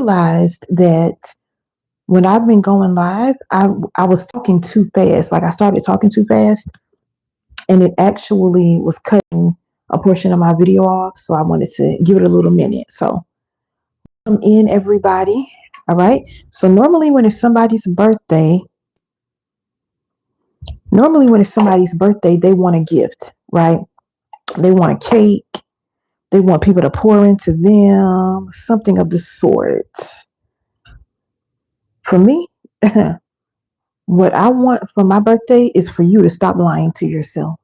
realized that when I've been going live, I was talking too fast. Like I started talking too fast, and it actually was cutting a portion of my video off. So I wanted to give it a little minute. So come in, everybody. All right. So normally when it's somebody's birthday, they want a gift, right? They want a cake. They want people to pour into them, something of the sort. For me, what I want for my birthday is for you to stop lying to yourself.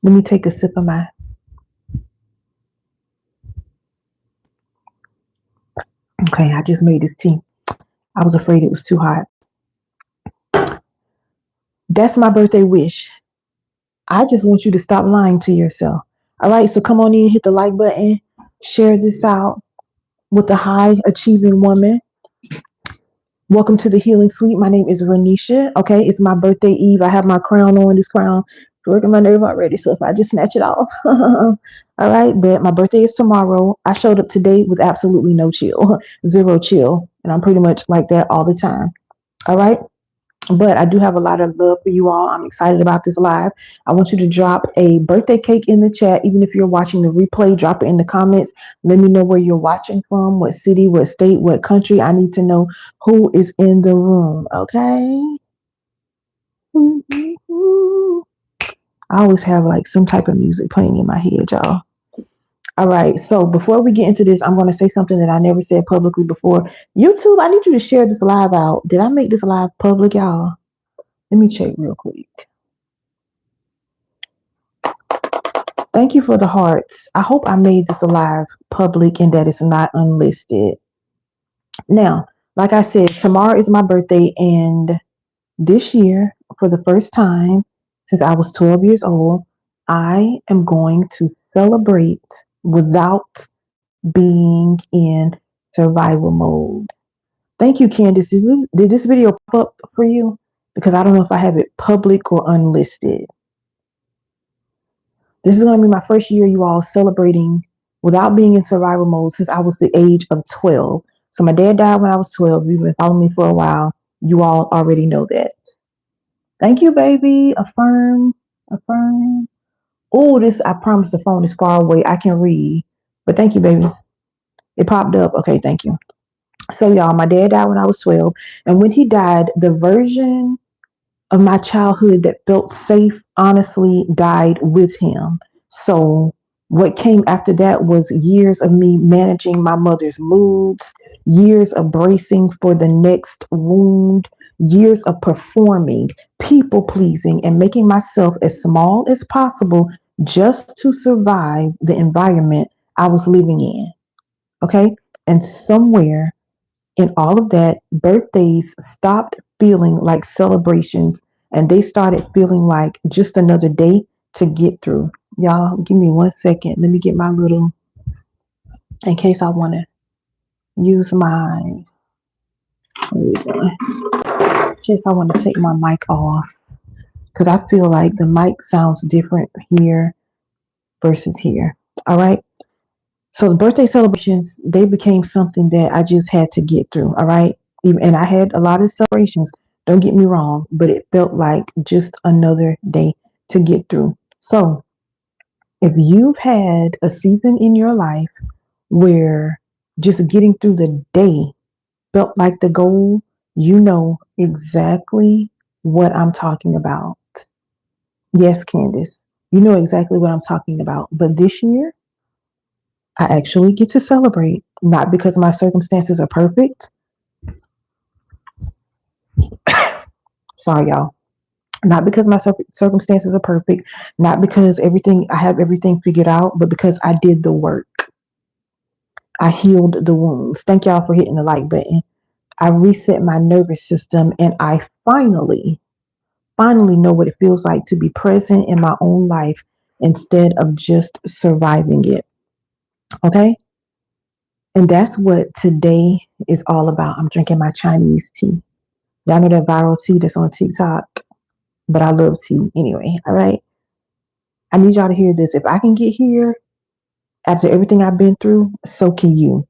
Let me take a sip of my. Okay, I just made this tea. I was afraid it was too hot. That's my birthday wish. I just want you to stop lying to yourself. All right, so come on in, hit the like button, share this out with the high achieving woman. Welcome to the Healing Suite. My name is Renisha. Okay, it's my birthday eve. I have my crown on. This crown is working my nerve already. So if I just snatch it off, all right. But my birthday is tomorrow. I showed up today with absolutely no chill, zero chill, and I'm pretty much like that all the time. All right. But I do have a lot of love for you all. I'm excited about this live. I want you to drop a birthday cake in the chat. Even if you're watching the replay, drop it in the comments. Let me know where you're watching from, what city, what state, what country. I need to know who is in the room. Okay. I always have like some type of music playing in my head, y'all. All right. So before we get into this, I'm going to say something that I never said publicly before. YouTube, I need you to share this live out. Did I make this live public, y'all? Let me check real quick. Thank you for the hearts. I hope I made this live public and that it's not unlisted. Now, like I said, tomorrow is my birthday, and this year, for the first time since I was 12 years old, I am going to celebrate without being in survival mode. Thank you, Candace. Did this video pop up for you? Because I don't know if I have it public or unlisted. This is going to be my first year, you all, celebrating without being in survival mode since I was the age of 12. So my dad died when I was 12. You've been following me for a while. You all already know that. Thank you, baby. Affirm. Oh, I promise the phone is far away. I can read. But thank you, baby. It popped up. Okay, thank you. So, y'all, my dad died when I was 12. And when he died, the version of my childhood that felt safe, honestly, died with him. So what came after that was years of me managing my mother's moods, years of bracing for the next wound, years of performing, people pleasing, and making myself as small as possible just to survive the environment I was living in. Okay. And somewhere in all of that, birthdays stopped feeling like celebrations and they started feeling like just another day to get through. Y'all, give me 1 second. Let me get my little, in case I want to use my, in case I want to take my mic off, because I feel like the mic sounds different here versus here. All right. So the birthday celebrations, they became something that I just had to get through. All right. And I had a lot of celebrations. Don't get me wrong, but it felt like just another day to get through. So if you've had a season in your life where just getting through the day felt like the goal, you know exactly what I'm talking about. Yes, Candace, you know exactly what I'm talking about. But this year, I actually get to celebrate, not because my circumstances are perfect. Sorry, y'all. Not because my circumstances are perfect, not because I have everything figured out, but because I did the work. I healed the wounds. Thank y'all for hitting the like button. I reset my nervous system, and I finally know what it feels like to be present in my own life instead of just surviving it. Okay? And that's what today is all about. I'm drinking my Chinese tea. Y'all know that viral tea that's on TikTok, but I love tea anyway. All right. I need y'all to hear this. If I can get here after everything I've been through, so can you.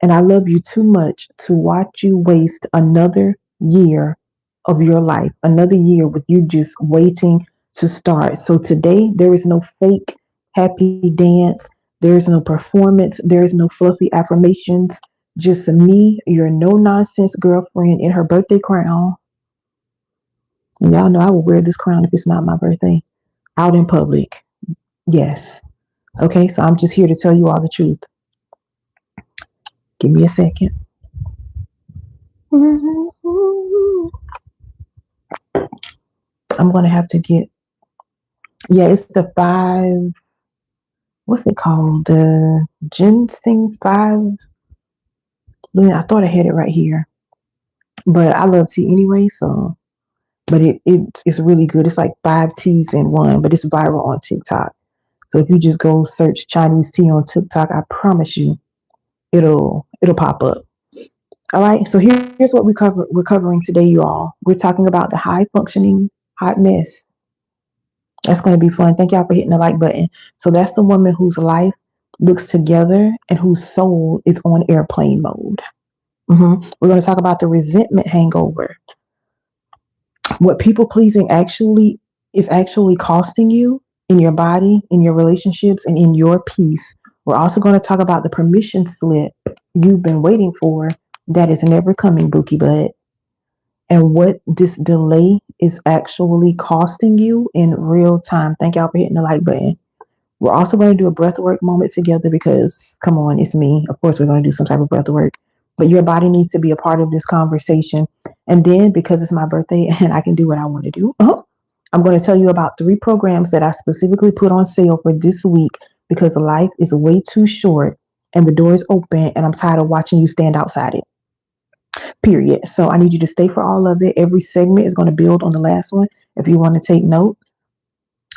And I love you too much to watch you waste another year of your life, another year with you just waiting to start. So today, there is no fake happy dance. There is no performance. There is no fluffy affirmations. Just me, your no nonsense girlfriend in her birthday crown. And y'all know I will wear this crown if it's not my birthday out in public. Yes. Okay, so I'm just here to tell you all the truth. Give me a second. I'm gonna have to get, yeah, it's the five, what's it called? The ginseng five. I thought I had it right here. But I love tea anyway, so but it's really good. It's like 5 teas in one, but it's viral on TikTok. So if you just go search Chinese tea on TikTok, I promise you it'll pop up. All right. So here's what we're covering today, you all. We're talking about the high functioning hot mess. That's going to be fun. Thank y'all for hitting the like button. So that's the woman whose life looks together and whose soul is on airplane mode. We're going to talk about the resentment hangover. What people pleasing actually is actually costing you in your body, in your relationships, and in your peace. We're also going to talk about the permission slip you've been waiting for that is never coming, Bookie Butt, and what this delay is actually costing you in real time. Thank y'all for hitting the like button. We're also going to do a breathwork moment together because, come on, it's me. Of course, we're going to do some type of breathwork, but your body needs to be a part of this conversation. And then, because it's my birthday and I can do what I want to do, I'm going to tell you about 3 programs that I specifically put on sale for this week because life is way too short and the door is open and I'm tired of watching you stand outside it. Period. So I need you to stay for all of it. Every segment is going to build on the last one. If you want to take notes,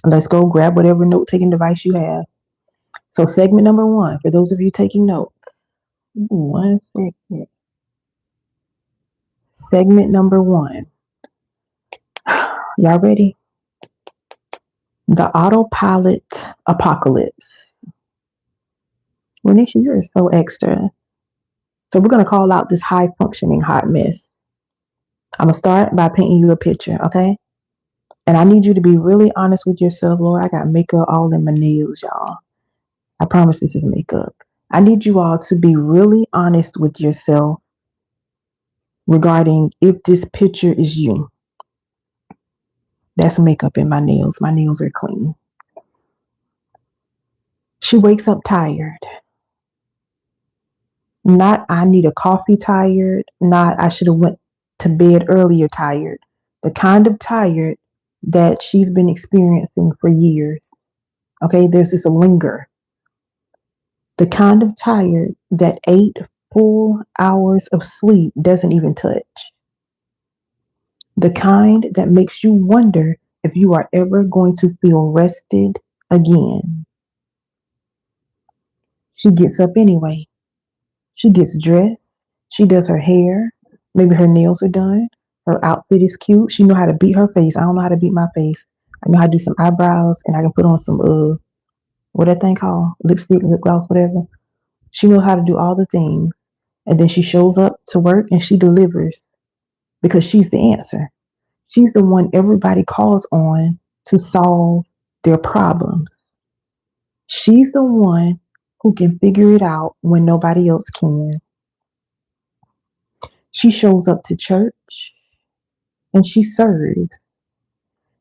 let's go grab whatever note-taking device you have. So segment number 1, for those of you taking notes. 1 second. Segment number 1. Y'all ready? The autopilot apocalypse. Renisha, you're so extra. So we're going to call out this high-functioning hot mess. I'm going to start by painting you a picture, okay? And I need you to be really honest with yourself, Lord. I got makeup all in my nails, y'all. I promise this is makeup. I need you all to be really honest with yourself regarding if this picture is you. That's makeup in my nails. My nails are clean. She wakes up tired. Not I need a coffee tired. Not I should have went to bed earlier tired. The kind of tired that she's been experiencing for years. Okay, there's this linger. The kind of tired that 8 full hours of sleep doesn't even touch. The kind that makes you wonder if you are ever going to feel rested again. She gets up anyway. She gets dressed. She does her hair. Maybe her nails are done. Her outfit is cute. She know how to beat her face. I don't know how to beat my face. I know how to do some eyebrows and I can put on some what that thing called? Lipstick, lip gloss, whatever. She knows how to do all the things. And then she shows up to work and she delivers because she's the answer. She's the one everybody calls on to solve their problems. She's the one who can figure it out when nobody else can. She shows up to church and she serves.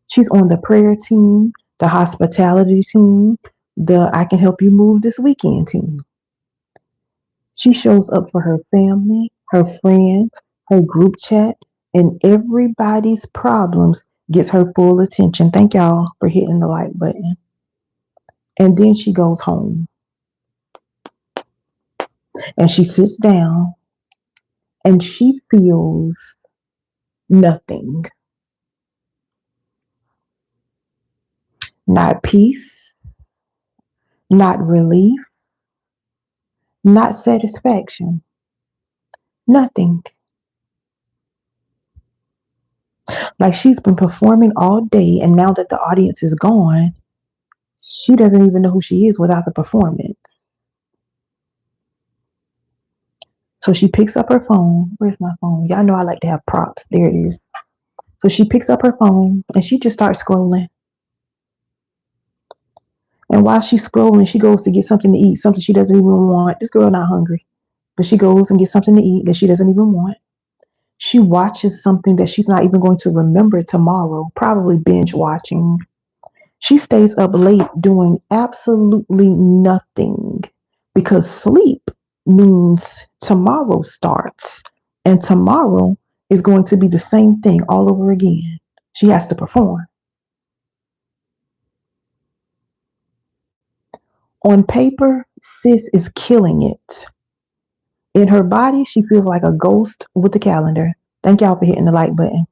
She's on the prayer team, the hospitality team, the I can help you move this weekend team. She shows up for her family, her friends, her group chat, and everybody's problems gets her full attention. Thank y'all for hitting the like button. And then she goes home and she sits down and she feels nothing. Not peace, not relief, not satisfaction, nothing. Like she's been performing all day, and now that the audience is gone, she doesn't even know who she is without the performance. So she picks up her phone. Where's my phone? Y'all know I like to have props. There it is. So she picks up her phone and she just starts scrolling. And while she's scrolling, she goes to get something to eat, something she doesn't even want. This girl not hungry, but she goes and gets something to eat that she doesn't even want. She watches something that she's not even going to remember tomorrow, probably binge watching. She stays up late doing absolutely nothing because sleep means tomorrow starts, and tomorrow is going to be the same thing all over again. She has to perform. On paper, sis is killing it. In her body, she feels like a ghost with a calendar. Thank y'all for hitting the like button.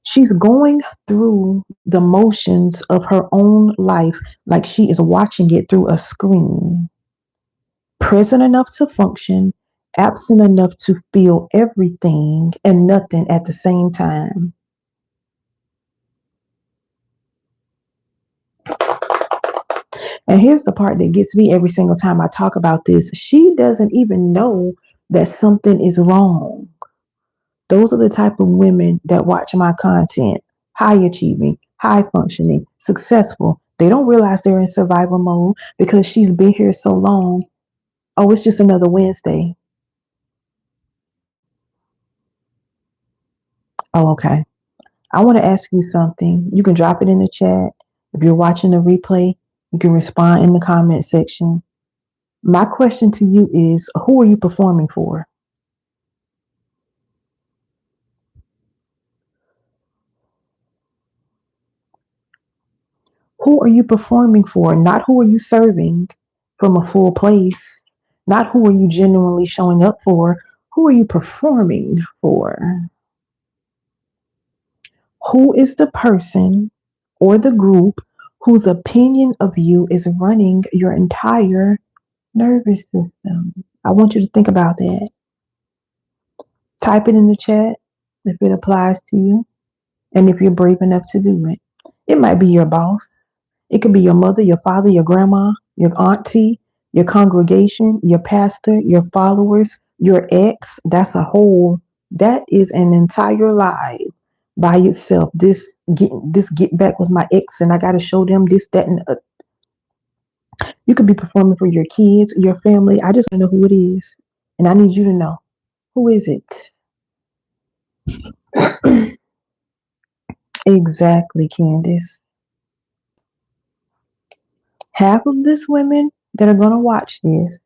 She's going through the motions of her own life like she is watching it through a screen. Present enough to function, absent enough to feel everything and nothing at the same time. And here's the part that gets me every single time I talk about this. She doesn't even know that something is wrong. Those are the type of women that watch my content. High achieving, high functioning, successful. They don't realize they're in survival mode because she's been here so long. Oh, it's just another Wednesday. Oh, okay. I want to ask you something. You can drop it in the chat. If you're watching the replay, you can respond in the comment section. My question to you is, who are you performing for? Who are you performing for? Not who are you serving from a full place. Not who are you genuinely showing up for. Who are you performing for? Who is the person or the group whose opinion of you is running your entire nervous system? I want you to think about that. Type it in the chat if it applies to you and if you're brave enough to do it. It might be your boss. It could be your mother, your father, your grandma, your auntie, your congregation, your pastor, your followers, your ex. That is an entire life by itself. This get back with my ex and I got to show them this, that, and you could be performing for your kids, your family. I just want to know who it is. And I need you to know, who is it? Exactly, Candace. Half of these women that are going to watch this,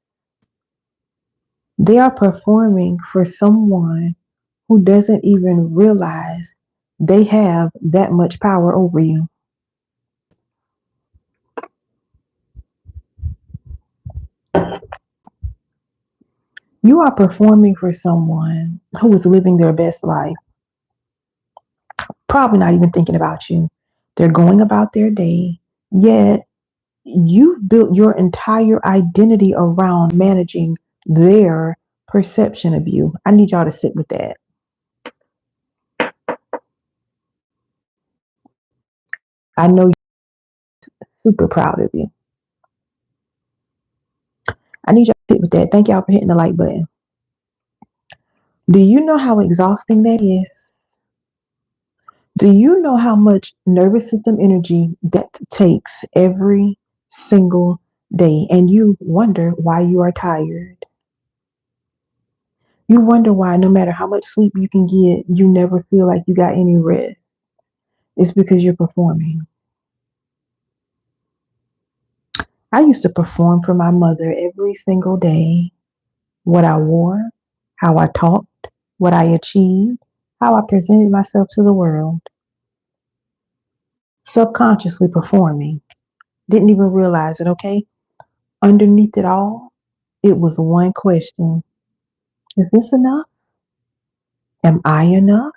they are performing for someone who doesn't even realize they have that much power over you. You are performing for someone who is living their best life, probably not even thinking about you. They're going about their day, yet you've built your entire identity around managing their perception of you. I need y'all to sit with that. I know you're super proud of you. I need y'all to sit with that. Thank y'all for hitting the like button. Do you know how exhausting that is? Do you know how much nervous system energy that takes every single day? And you wonder why you are tired. You wonder why, no matter how much sleep you can get, you never feel like you got any rest. It's because you're performing. I used to perform for my mother every single day. What I wore, how I talked, what I achieved, how I presented myself to the world. Subconsciously performing. Didn't even realize it, okay? Underneath it all, it was one question. Is this enough? Am I enough?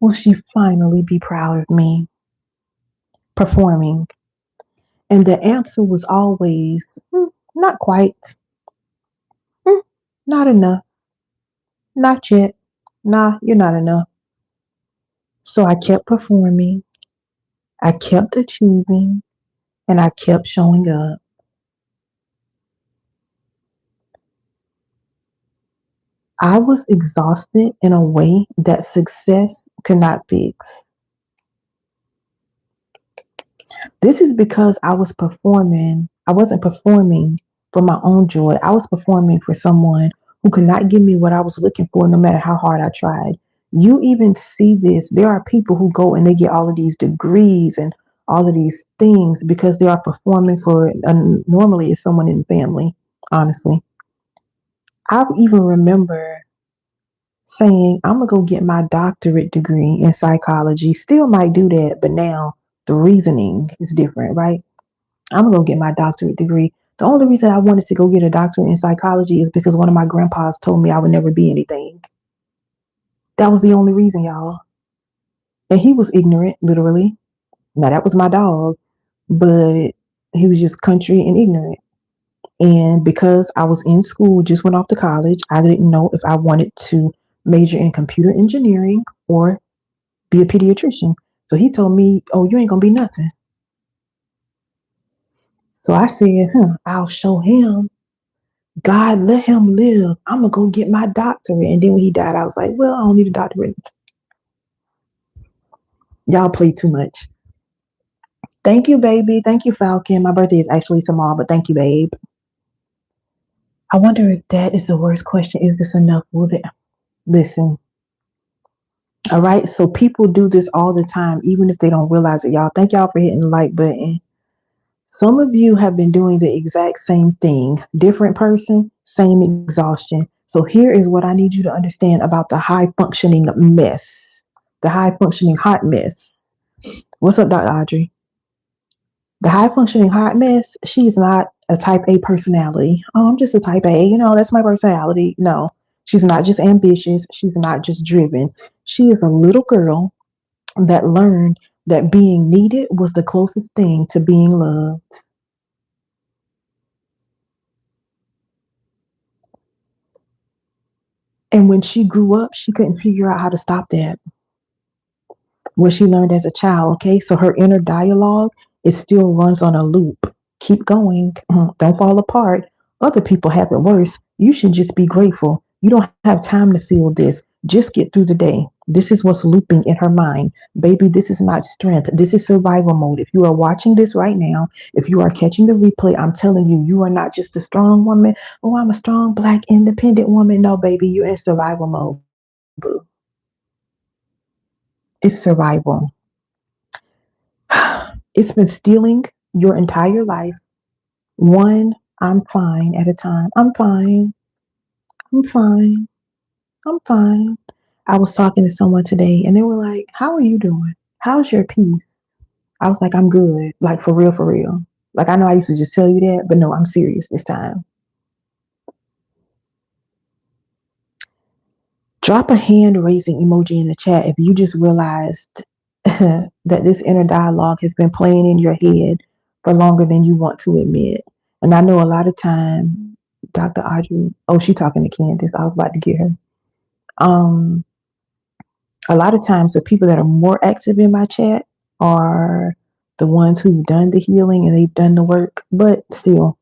Will she finally be proud of me? Performing. And the answer was always, not quite. Not enough. Not yet. Nah, you're not enough. So I kept performing. I kept achieving. And I kept showing up. I was exhausted in a way that success could not fix. This is because I wasn't performing for my own joy. I was performing for someone who could not give me what I was looking for no matter how hard I tried. You even see this. There are people who go and they get all of these degrees and all of these things because they are performing for, normally it's someone in the family, honestly. I even remember saying, I'm gonna go get my doctorate degree in psychology. Still might do that, but now the reasoning is different, right? I'm gonna go get my doctorate degree. The only reason I wanted to go get a doctorate in psychology is because one of my grandpas told me I would never be anything. That was the only reason, y'all. And he was ignorant, literally. Now that was my dog, but he was just country and ignorant. And because I was in school, just went off to college, I didn't know if I wanted to major in computer engineering or be a pediatrician. So he told me, "Oh, you ain't gonna be nothing." So I said, I'll show him. God, let him live. I'm gonna go get my doctorate. And then when he died, I was like, well, I don't need a doctorate. Y'all play too much. Thank you, baby. Thank you, Falcon. My birthday is actually tomorrow, but thank you, babe. I wonder if that is the worst question. Is this enough? Will it? Listen. All right. So people do this all the time, even if they don't realize it. Y'all, thank y'all for hitting the like button. Some of you have been doing the exact same thing, different person, same exhaustion. So here is what I need you to understand about the high functioning mess, the high functioning hot mess. What's up, Dr. Audrey? The high functioning hot mess, she's not a type A personality. Oh, I'm just a type A. That's my personality. No, she's not just ambitious. She's not just driven. She is a little girl that learned that being needed was the closest thing to being loved. And when she grew up, she couldn't figure out how to stop that. What she learned as a child, okay? So her inner dialogue, it still runs on a loop. Keep going. Don't fall apart. Other people have it worse. You should just be grateful. You don't have time to feel this. Just get through the day. This is what's looping in her mind. Baby, this is not strength. This is survival mode. If you are watching this right now, if you are catching the replay, I'm telling you, you are not just a strong woman. Oh, I'm a strong, black, independent woman. No, baby, you're in survival mode. Boo. It's survival. It's been stealing your entire life, one I'm fine at a time. I'm fine. I'm fine. I'm fine. I was talking to someone today and they were like, how are you doing? How's your peace? I was like, I'm good. Like, for real, for real. Like, I know I used to just tell you that, but no, I'm serious this time. Drop a hand raising emoji in the chat if you just realized that this inner dialogue has been playing in your head for longer than you want to admit. And I know a lot of time, Dr. Audrey, oh, she talking to Candace. I was about to get her. Um, a lot of times the people that are more active in my chat are the ones who've done the healing and they've done the work. But still,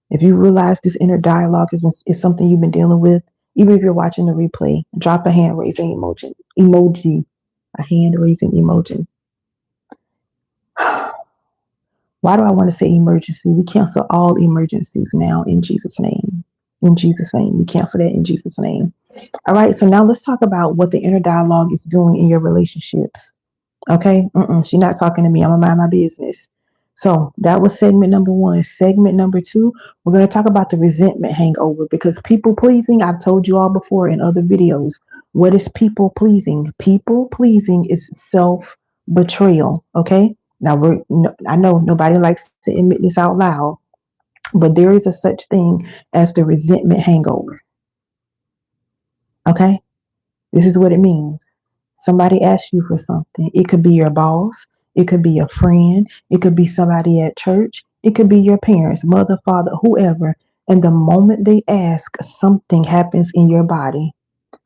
if you realize this inner dialogue is something you've been dealing with, even if you're watching the replay, drop a hand raising emoji, a hand raising emoji. Why do I want to say emergency? We cancel all emergencies now in Jesus' name. In Jesus' name. We cancel that in Jesus' name. All right. So now let's talk about what the inner dialogue is doing in your relationships. Okay. She's not talking to me. I'm going to mind my business. So that was segment number one. Segment number two, we're going to talk about the resentment hangover because people pleasing, I've told you all before in other videos. What is people pleasing? People pleasing is self betrayal. Okay. Now I know nobody likes to admit this out loud, but there is a such thing as the resentment hangover. Okay. This is what it means. Somebody asks you for something. It could be your boss. It could be a friend. It could be somebody at church. It could be your parents, mother, father, whoever. And the moment they ask, something happens in your body.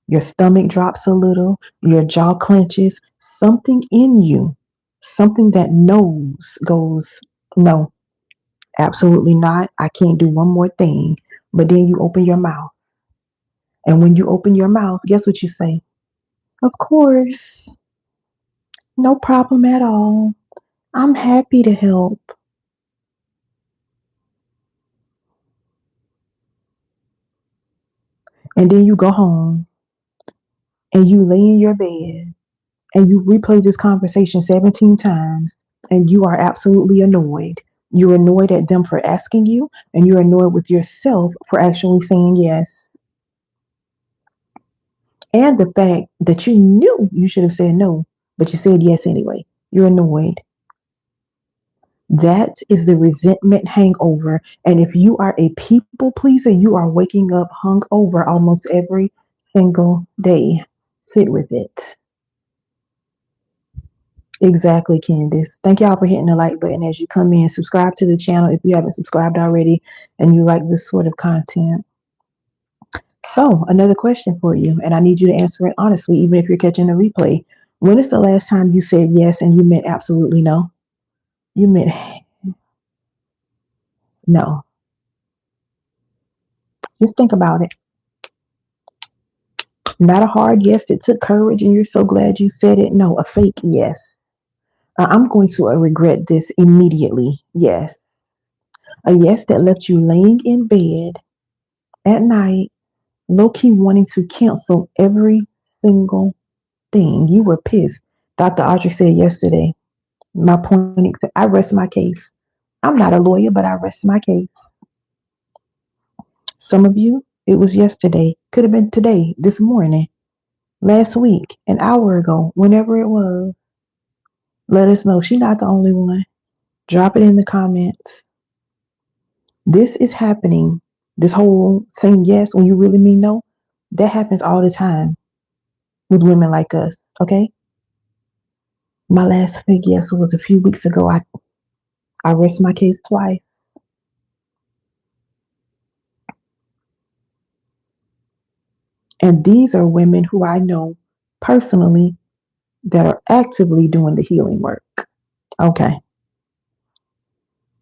Your stomach drops a little. Your jaw clenches. Something in you, something that knows goes, no, absolutely not. I can't do one more thing. But then you open your mouth. And when you open your mouth, guess what you say? Of course, no problem at all. I'm happy to help. And then you go home and you lay in your bed and you replay this conversation 17 times and you are absolutely annoyed. You're annoyed at them for asking you, and you're annoyed with yourself for actually saying yes. And the fact that you knew you should have said no, but you said yes anyway. You're annoyed. That is the resentment hangover. And if you are a people pleaser, you are waking up hungover almost every single day. Sit with it. Exactly, Candice. Thank y'all for hitting the like button as you come in. Subscribe to the channel if you haven't subscribed already and you like this sort of content. So, another question for you, and I need you to answer it honestly, even if you're catching the replay. When is the last time you said yes and you meant absolutely no? You meant no. Just think about it. Not a hard yes that took courage and you're so glad you said it. No, a fake yes. I'm going to regret this immediately. Yes. A yes that left you laying in bed at night, low key wanting to cancel every single thing. You were pissed. Dr. Audrey said yesterday, my point, I rest my case. I'm not a lawyer, but I rest my case. Some of you, it was yesterday. Could have been today, this morning, last week, an hour ago, whenever it was. Let us know. She's not the only one. Drop it in the comments. This is happening. This whole saying yes when you really mean no, that happens all the time with women like us. Okay. My last fake yes was a few weeks ago. I rest my case twice. And these are women who I know personally that are actively doing the healing work. Okay.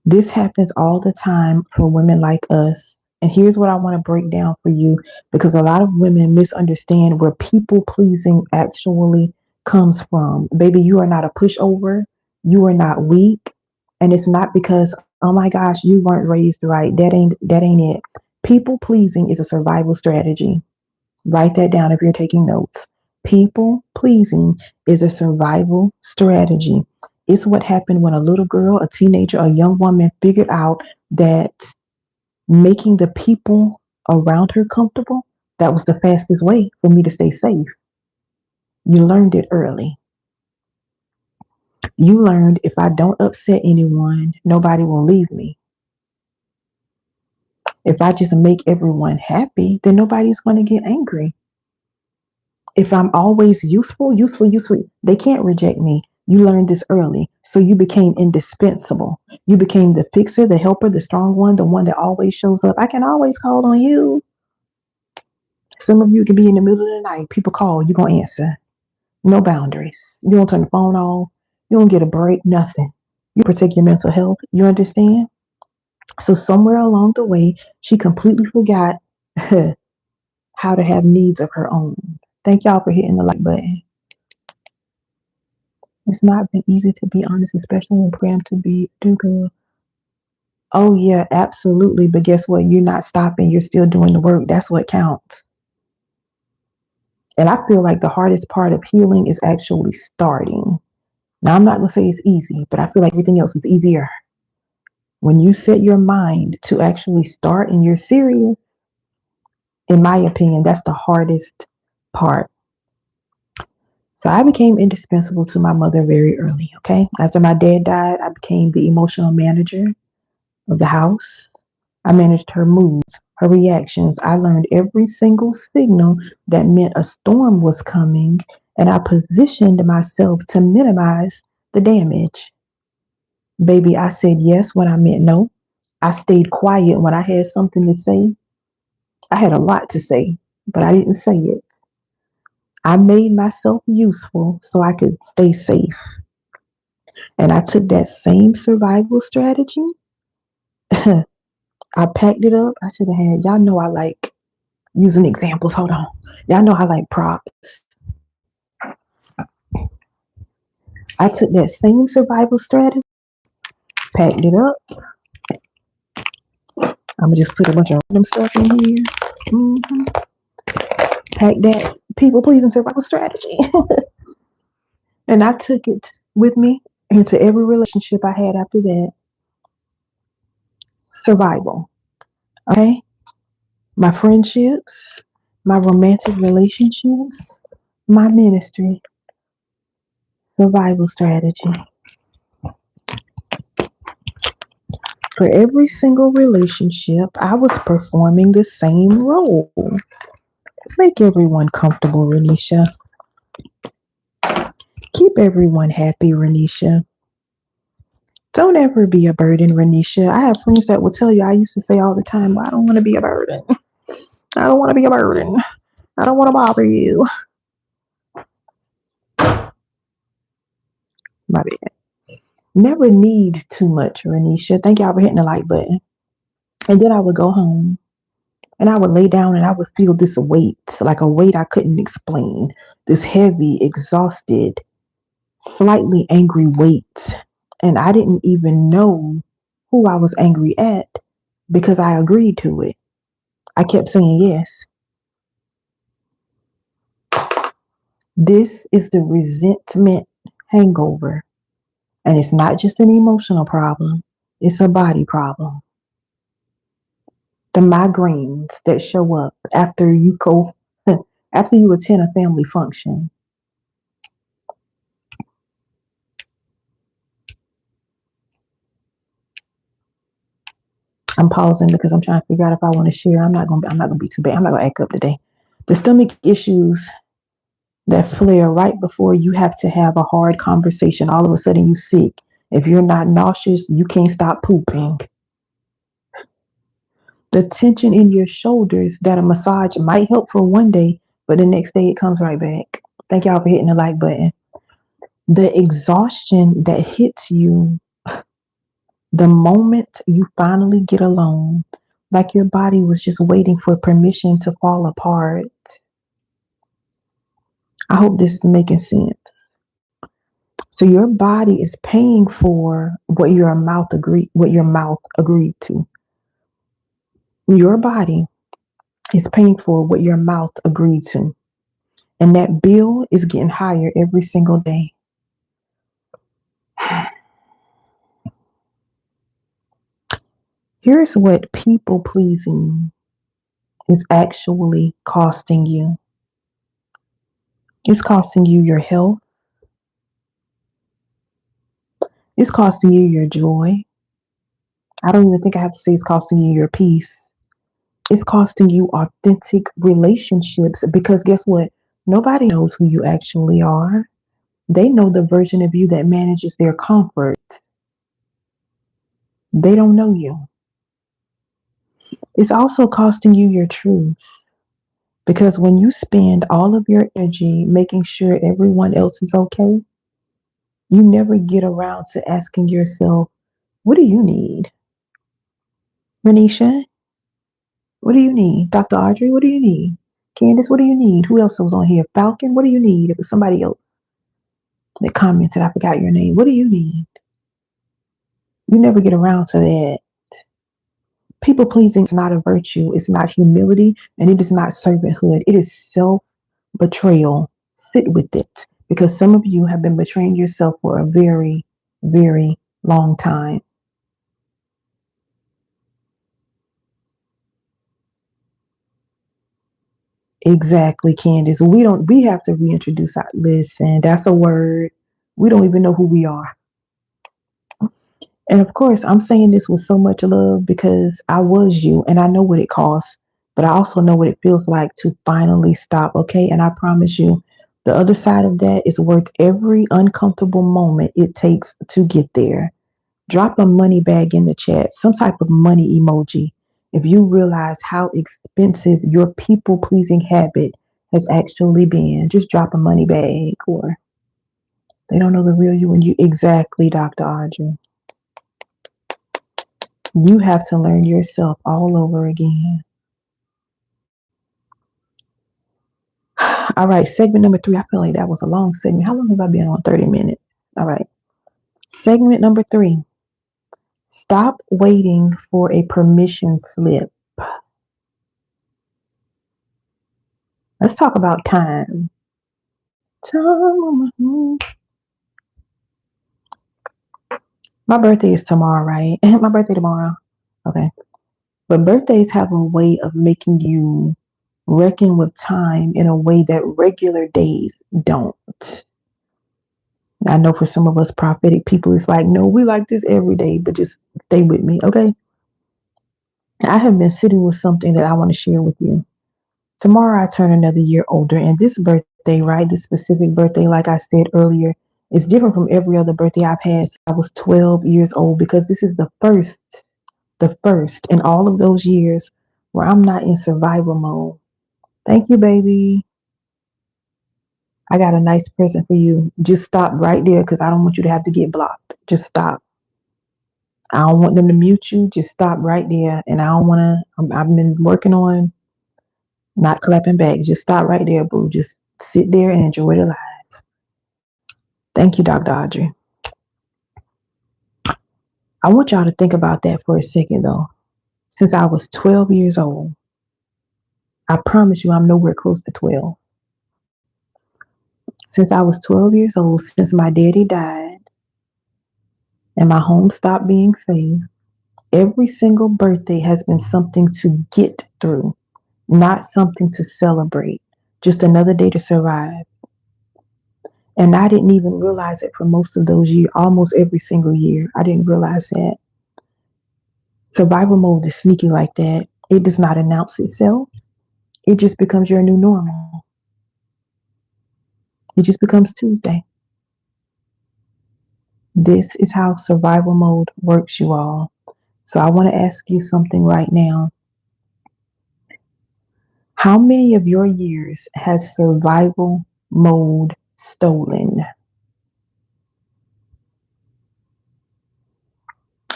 This happens all the time for women like us. And here's what I want to break down for you, because a lot of women misunderstand where people pleasing actually comes from. Baby, you are not a pushover. You are not weak. And it's not because, oh my gosh, you weren't raised right. That ain't it. People pleasing is a survival strategy. Write that down if you're taking notes. People pleasing is a survival strategy. It's what happened when a little girl, a teenager, a young woman figured out that making the people around her comfortable, that was the fastest way for me to stay safe. You learned it early. You learned if I don't upset anyone, nobody will leave me. If I just make everyone happy, then nobody's going to get angry. If I'm always useful, they can't reject me. You learned this early. So you became indispensable. You became the fixer, the helper, the strong one, the one that always shows up. I can always call on you. Some of you can be in the middle of the night. People call, you're going to answer. No boundaries. You don't turn the phone off. You don't get a break, nothing. You protect your mental health. You understand? So somewhere along the way, she completely forgot how to have needs of her own. Thank y'all for hitting the like button. It's not been easy to be honest, especially when programmed to be do good. Oh yeah, absolutely. But guess what? You're not stopping. You're still doing the work. That's what counts. And I feel like the hardest part of healing is actually starting. Now, I'm not going to say it's easy, but I feel like everything else is easier. When you set your mind to actually start and you're serious, in my opinion, that's the hardest part. So I became indispensable to my mother very early, okay? After my dad died, I became the emotional manager of the house. I managed her moods, her reactions. I learned every single signal that meant a storm was coming, and I positioned myself to minimize the damage. Baby, I said yes when I meant no. I stayed quiet when I had something to say. I had a lot to say, but I didn't say it. I made myself useful so I could stay safe. And I took that same survival strategy. I packed it up. I should have had, y'all know I like Using examples. Hold on. Y'all know I like props. I took that same survival strategy, packed it up. I'm gonna just put a bunch of random stuff in here. Mm-hmm. Pack that people pleasing survival strategy. And I took it with me into every relationship I had after that. Survival. Okay? My friendships, my romantic relationships, my ministry. Survival strategy. For every single relationship, I was performing the same role. Make everyone comfortable, Renisha. Keep everyone happy, Renisha. Don't ever be a burden, Renisha. I have friends that will tell you, I used to say all the time, I don't want to be a burden. I don't want to be a burden. I don't want to bother you. My bad. Never need too much, Renisha. Thank y'all for hitting the like button. And then I would go home and I would lay down and I would feel this weight, like a weight I couldn't explain. This heavy, exhausted, slightly angry weight. And I didn't even know who I was angry at because I agreed to it. I kept saying yes. This is the resentment hangover. And it's not just an emotional problem, it's a body problem. The migraines that show up after you go after you attend a family function. I'm pausing because I'm trying to figure out if I want to share. I'm not gonna be too bad. I'm not gonna act up today. The stomach issues that flare right before you have to have a hard conversation. All of a sudden you sick. If you're not nauseous, you can't stop pooping. The tension in your shoulders that a massage might help for one day, but the next day it comes right back. Thank y'all for hitting the like button. The exhaustion that hits you the moment you finally get alone, like your body was just waiting for permission to fall apart. I hope this is making sense. So your body is paying for what your mouth agreed to. Your body is paying for what your mouth agreed to. And that bill is getting higher every single day. Here's what people pleasing is actually costing you. It's costing you your health. It's costing you your joy. I don't even think I have to say it's costing you your peace. It's costing you authentic relationships because guess what? Nobody knows who you actually are. They know the version of you that manages their comfort. They don't know you. It's also costing you your truth because when you spend all of your energy making sure everyone else is okay, you never get around to asking yourself, what do you need? Renisha, what do you need? Dr. Audrey, what do you need? Candace, what do you need? Who else was on here? Falcon, what do you need? It was somebody else that commented. I forgot your name. What do you need? You never get around to that. People pleasing is not a virtue. It's not humility and it is not servanthood. It is self betrayal. Sit with it because some of you have been betraying yourself for a very, very long time. Exactly, Candace. We have to reintroduce our, listen, that's a word. We don't even know who we are. And of course, I'm saying this with so much love because I was you and I know what it costs, but I also know what it feels like to finally stop. Okay. And I promise you, the other side of that is worth every uncomfortable moment it takes to get there. Drop a money bag in the chat, some type of money emoji. If you realize how expensive your people pleasing habit has actually been, just drop a money bag or they don't know the real you and you. Exactly, Dr. Audrey. You have to learn yourself all over again. All right, segment number 3. I feel like that was a long segment. How long have I been on? 30 minutes. All right. Segment number 3. Stop waiting for a permission slip. Let's talk about time. Time. My birthday is tomorrow, right? My birthday tomorrow. Okay. But birthdays have a way of making you reckon with time in a way that regular days don't. I know for some of us prophetic people, it's like, no, we like this every day, but just stay with me, okay? I have been sitting with something that I want to share with you. Tomorrow, I turn another year older, and this birthday, right, this specific birthday, like I said earlier, is different from every other birthday I've had since I was 12 years old because this is the first in all of those years where I'm not in survival mode. Thank you, baby. I got a nice present for you. Just stop right there because I don't want you to have to get blocked. Just stop. I don't want them to mute you. Just stop right there. And I don't want to, I've been working on not clapping back. Just stop right there, boo. Just sit there and enjoy the life. Thank you, Dr. Audrey. I want y'all to think about that for a second, though. Since I was 12 years old, I promise you I'm nowhere close to 12. Since I was 12 years old, since my daddy died and my home stopped being safe, every single birthday has been something to get through, not something to celebrate, just another day to survive. And I didn't even realize it for most of those years, almost every single year. I didn't realize that. Survival mode is sneaky like that. It does not announce itself. It just becomes your new normal. It just becomes Tuesday. This is how survival mode works, you all. So I want to ask you something right now. How many of your years has survival mode stolen?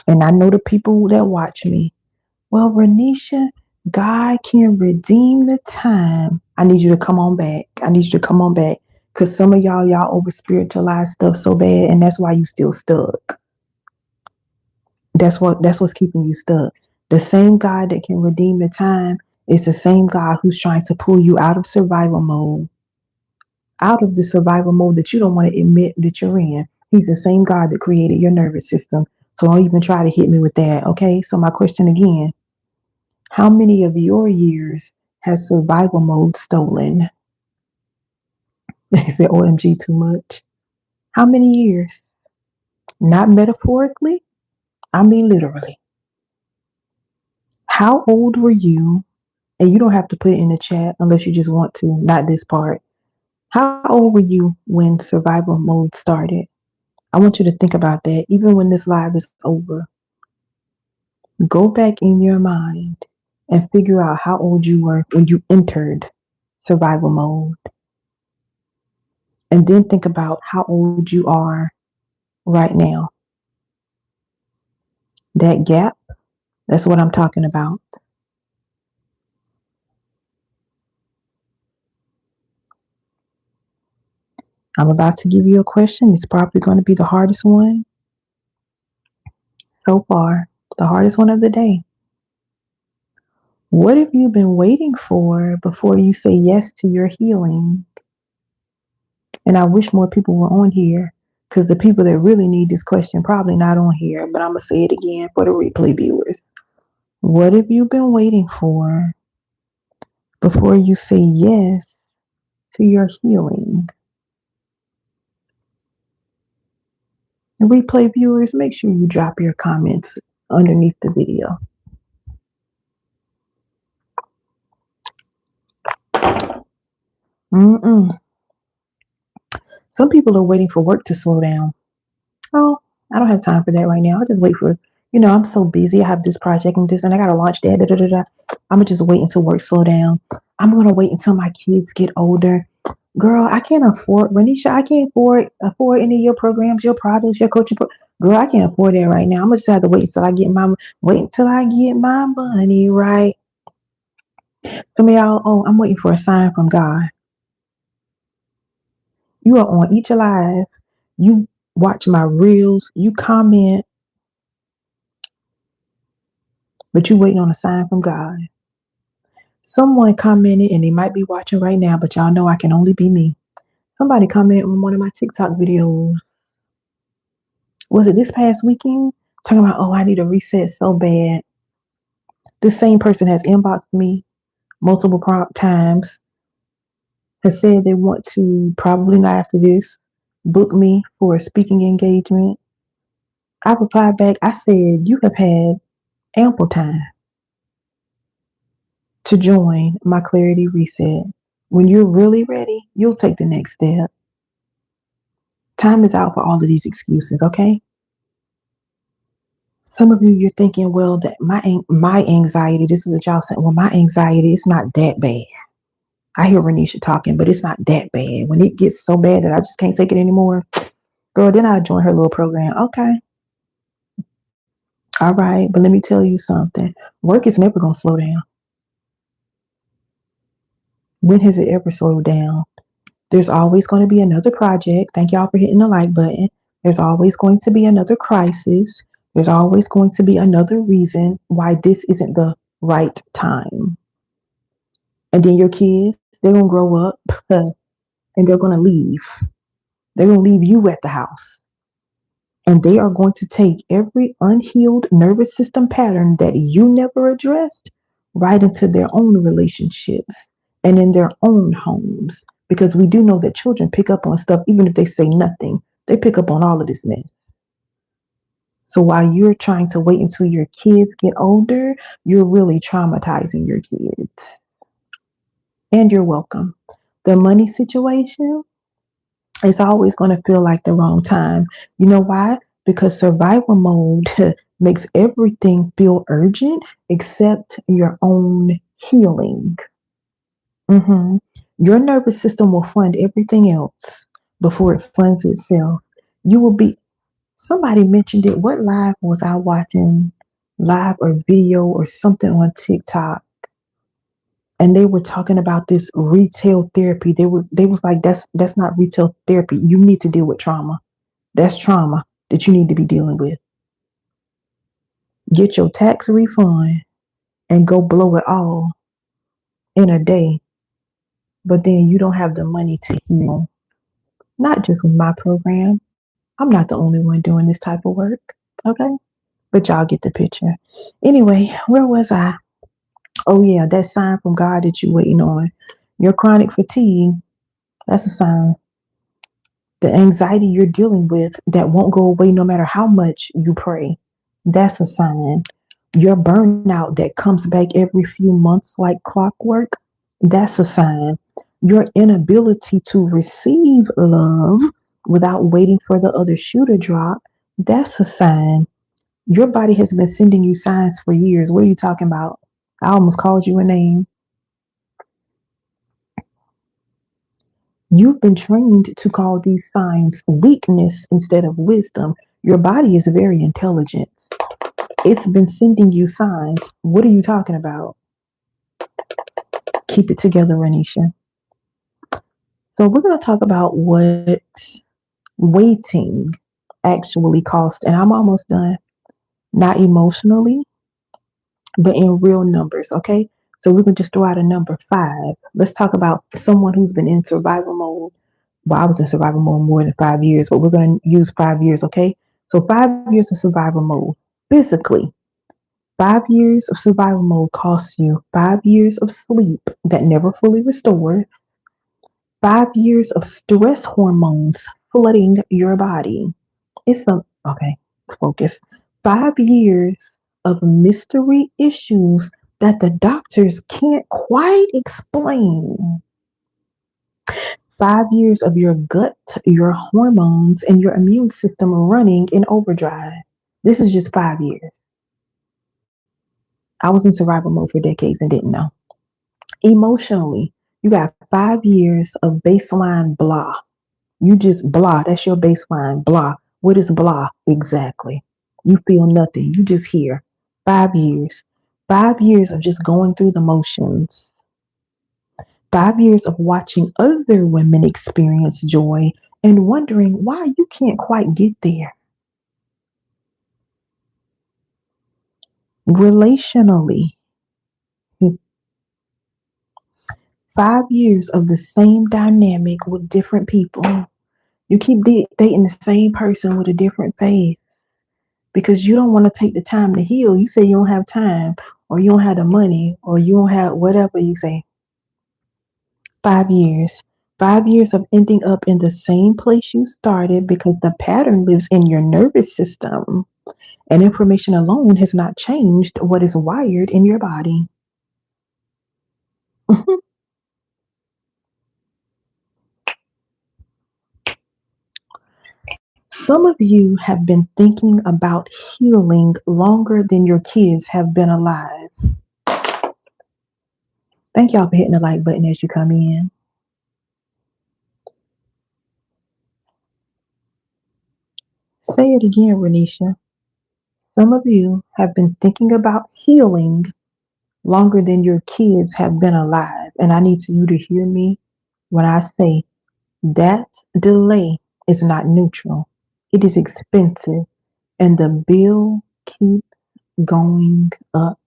And I know the people that watch me. Well, Renisha, God can redeem the time. I need you to come on back. I need you to come on back. Because some of y'all over spiritualize stuff so bad, and that's why you still stuck. That's what's keeping you stuck. The same God that can redeem the time is the same God who's trying to pull you out of survival mode, out of the survival mode that you don't want to admit that you're in. He's the same God that created your nervous system. So don't even try to hit me with that. Okay. So my question again, how many of your years has survival mode stolen? They said OMG too much. How many years? Not metaphorically. I mean literally. How old were you? And you don't have to put it in the chat unless you just want to, not this part. How old were you when survival mode started? I want you to think about that. Even when this live is over, go back in your mind and figure out how old you were when you entered survival mode. And then think about how old you are right now. That gap, that's what I'm talking about. I'm about to give you a question. It's probably going to be the hardest one so far, the hardest one of the day. What have you been waiting for before you say yes to your healing? And I wish more people were on here because the people that really need this question probably not on here, but I'm going to say it again for the replay viewers. What have you been waiting for before you say yes to your healing? And replay viewers, make sure you drop your comments underneath the video. Some people are waiting for work to slow down. Oh, I don't have time for that right now. I'll just wait for, I'm so busy. I have this project and this, and I got to launch that. I'm going to just wait until work slow down. I'm going to wait until my kids get older. Girl, I can't afford, Renisha, I can't afford any of your programs, your products, your coaching. Girl, I can't afford that right now. I'm going to just have to wait until I get my money right. Some of y'all, I'm waiting for a sign from God. You are on each live. You watch my reels. You comment, but you waiting on a sign from God. Someone commented, and they might be watching right now, but y'all know I can only be me. Somebody commented on one of my TikTok videos. Was it this past weekend? Talking about, oh, I need a reset so bad. This same person has inboxed me multiple times, has said they want to, probably not after this, book me for a speaking engagement. I replied back, I said, you have had ample time to join my clarity reset. When you're really ready, you'll take the next step. Time is out for all of these excuses, okay? Some of you, you're thinking, well, that my anxiety, this is what y'all saying. Well, my anxiety is not that bad. I hear Renisha talking, but it's not that bad. When it gets so bad that I just can't take it anymore, girl, then I join her little program. Okay. All right. But let me tell you something. Work is never going to slow down. When has it ever slowed down? There's always going to be another project. Thank y'all for hitting the like button. There's always going to be another crisis. There's always going to be another reason why this isn't the right time. And then your kids, they're going to grow up and they're going to leave. They're going to leave you at the house. And they are going to take every unhealed nervous system pattern that you never addressed right into their own relationships and in their own homes. Because we do know that children pick up on stuff, even if they say nothing, they pick up on all of this mess. So while you're trying to wait until your kids get older, you're really traumatizing your kids. And you're welcome. The money situation, it's always going to feel like the wrong time. You know why? Because survival mode makes everything feel urgent except your own healing. Your nervous system will fund everything else before it funds itself. You will be, somebody mentioned it. What live was I watching? Live or video or something on TikTok. And they were talking about this retail therapy. They was like, that's not retail therapy. You need to deal with trauma. That's trauma that you need to be dealing with. Get your tax refund and go blow it all in a day. But then you don't have the money to heal. Not just with my program. I'm not the only one doing this type of work. Okay? But y'all get the picture. Anyway, where was I? Oh yeah, that sign from God that you're waiting on. Your chronic fatigue, that's a sign. The anxiety you're dealing with that won't go away no matter how much you pray, that's a sign. Your burnout that comes back every few months like clockwork, that's a sign. Your inability to receive love without waiting for the other shoe to drop, that's a sign. Your body has been sending you signs for years. What are you talking about? I almost called you a name. You've been trained to call these signs weakness instead of wisdom. Your body is very intelligent. It's been sending you signs. What are you talking about? Keep it together, Renisha. So we're going to talk about what waiting actually costs. And I'm almost done. Not emotionally, but in real numbers, okay? So we can just throw out a number 5. Let's talk about someone who's been in survival mode. Well, I was in survival mode more than 5 years, but we're going to use 5 years, okay? So 5 years of survival mode. Physically, 5 years of survival mode costs you 5 years of sleep that never fully restores, 5 years of stress hormones flooding your body. Okay, focus. 5 years of mystery issues that the doctors can't quite explain. 5 years of your gut, your hormones, and your immune system running in overdrive. This is just 5 years. I was in survival mode for decades and didn't know. Emotionally, you got 5 years of baseline blah. You just blah. That's your baseline blah. What is blah exactly? You feel nothing. You just hear. 5 years. 5 years of just going through the motions. 5 years of watching other women experience joy and wondering why you can't quite get there. Relationally, 5 years of the same dynamic with different people. You keep dating the same person with a different face because you don't want to take the time to heal. You say you don't have time, or you don't have the money, or you don't have whatever you say. 5 years. 5 years of ending up in the same place you started because the pattern lives in your nervous system, and information alone has not changed what is wired in your body. Some of you have been thinking about healing longer than your kids have been alive. Thank y'all for hitting the like button as you come in. Say it again, Renisha. Some of you have been thinking about healing longer than your kids have been alive. And I need you to hear me when I say that delay is not neutral. It is expensive, and the bill keeps going up.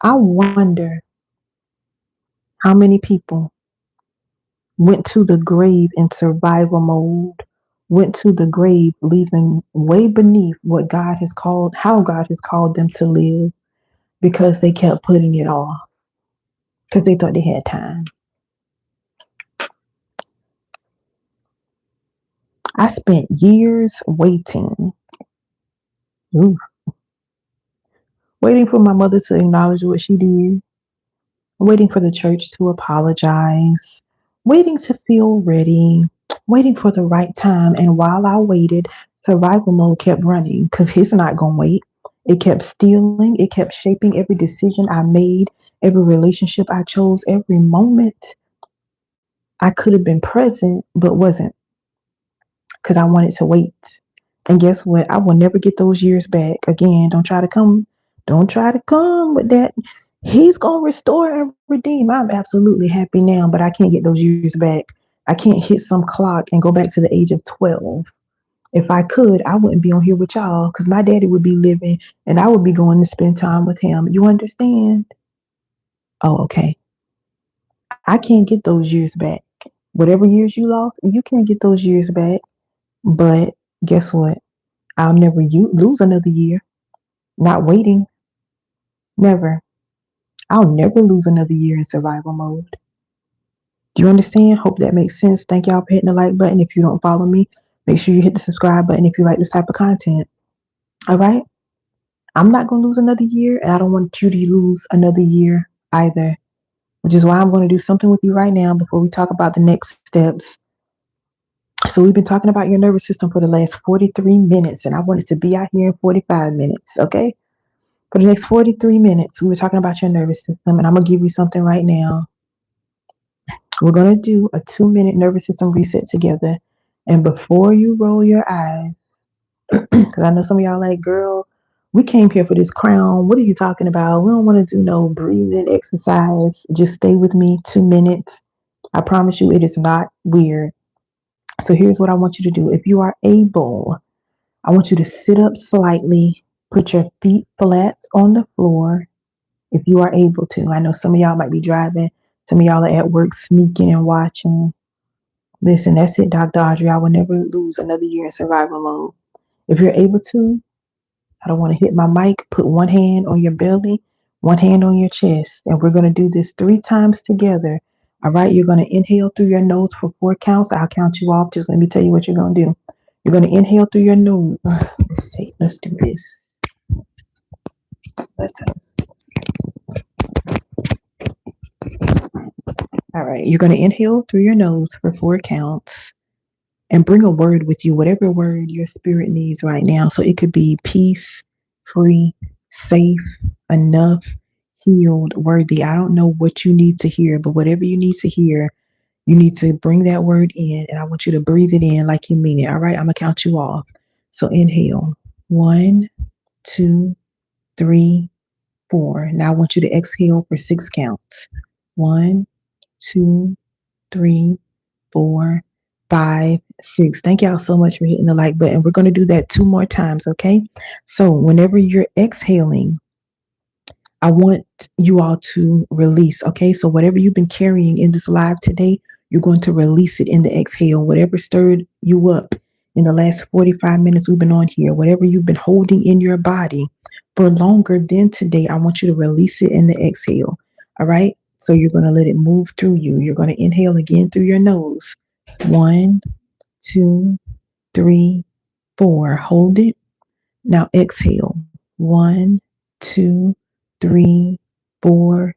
I wonder how many people went to the grave in survival mode, went to the grave leaving way beneath what God has called, how God has called them to live, because they kept putting it off because they thought they had time. I spent years waiting, ooh, waiting for my mother to acknowledge what she did, waiting for the church to apologize, waiting to feel ready, waiting for the right time. And while I waited, survival mode kept running because it's not going to wait. It kept stealing, it kept shaping every decision I made, every relationship I chose, every moment I could have been present but wasn't because I wanted to wait. And guess what? I will never get those years back. Again, don't try to come with that. He's gonna restore and redeem. I'm absolutely happy now, but I can't get those years back. I can't hit some clock and go back to the age of 12. If I could, I wouldn't be on here with y'all because my daddy would be living and I would be going to spend time with him. You understand? Oh, okay. I can't get those years back. Whatever years you lost, you can't get those years back. But guess what? I'll never lose another year. Not waiting. Never. I'll never lose another year in survival mode. Do you understand? Hope that makes sense. Thank y'all for hitting the like button. If you don't follow me, make sure you hit the subscribe button if you like this type of content. All right? I'm not going to lose another year, and I don't want you to lose another year either, which is why I'm going to do something with you right now before we talk about the next steps. So we've been talking about your nervous system for the last 43 minutes, and I wanted to be out here in 45 minutes, okay? For the next 43 minutes, we were talking about your nervous system, and I'm going to give you something right now. We're going to do a 2-minute nervous system reset together. And before you roll your eyes, because I know some of y'all like, girl, we came here for this crown. What are you talking about? We don't want to do no breathing exercise. Just stay with me 2 minutes. I promise you it is not weird. So here's what I want you to do. If you are able, I want you to sit up slightly, put your feet flat on the floor if you are able to. I know some of y'all might be driving. Some of y'all are at work sneaking and watching. Listen, that's it, Dr. Audrey. I will never lose another year in survival mode. If you're able to, I don't want to hit my mic. Put one hand on your belly, one hand on your chest. And we're going to do this 3 times together. All right. You're going to inhale through your nose for 4 counts. I'll count you off. Just let me tell you what you're going to do. You're going to inhale through your nose. Let's do this. All right. You're going to inhale through your nose for 4 counts and bring a word with you, whatever word your spirit needs right now. So it could be peace, free, safe, enough, healed, worthy. I don't know what you need to hear, but whatever you need to hear, you need to bring that word in, and I want you to breathe it in like you mean it. All right. I'm going to count you off. So inhale. 1, 2, 3, 4. Now I want you to exhale for 6 counts. 1, two, three, 4, 5, 6. Thank y'all so much for hitting the like button. We're going to do that 2 more times, okay? So, whenever you're exhaling, I want you all to release, okay? So, whatever you've been carrying in this live today, you're going to release it in the exhale. Whatever stirred you up in the last 45 minutes we've been on here, whatever you've been holding in your body for longer than today, I want you to release it in the exhale, all right? So, you're going to let it move through you. You're going to inhale again through your nose. 1, 2, 3, 4. Hold it. Now exhale. 1, 2, 3, 4,